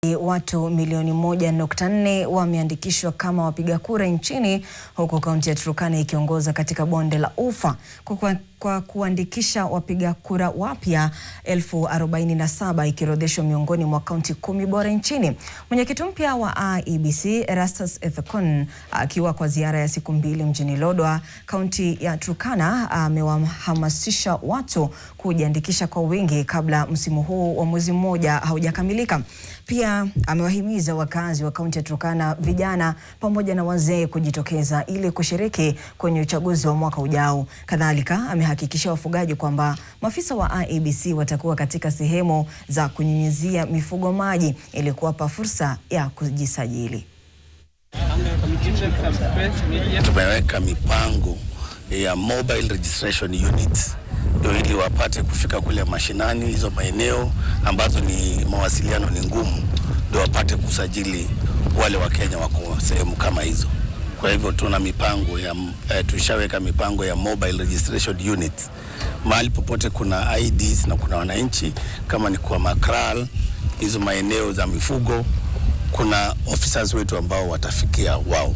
Watu milioni 1.4 wameandikishwa kama wapiga kura nchini, huku kaunti ya Turkana ikiongoza katika bonde la Ufa kwa kuandikisha wapiga kura wapya 47,000 ikiorodheshwa miongoni mwa kaunti 10 bora nchini. Mwenyekiti mpya wa IEBC Erastus Ethekon akiwa kwa ziara ya siku 2 mjini Lodwar, kaunti ya Turkana, amewahamasisha watu kujiandikisha kwa wingi kabla msimu huu wa mwezi mmoja haujakamilika. Pia amewahimiza wakazi wa kaunti ya Turkana, vijana pamoja na wazee kujitokeza ili kushiriki kwenye uchaguzi wa mwaka ujao. Kadhalika amehakikisha wafugaji kwamba maafisa wa IEBC watakuwa katika sehemu za kunyunyizia mifugo maji ili kuwapa fursa ya kujisajili. Tumeweka mipango ya mobile registration units ili wapate kufika kule mashinani, hizo maeneo ambazo ni mawasiliano ni ngumu, ndio wapate kusajili wale wa Kenya wako sehemu kama hizo. Kwa hivyo tuna mipango ya tushaweka mipango ya mobile registration units mahali popote kuna IDs na kuna wananchi, kama ni kwa makral, hizo maeneo za mifugo, kuna officers wetu ambao watafikia wao.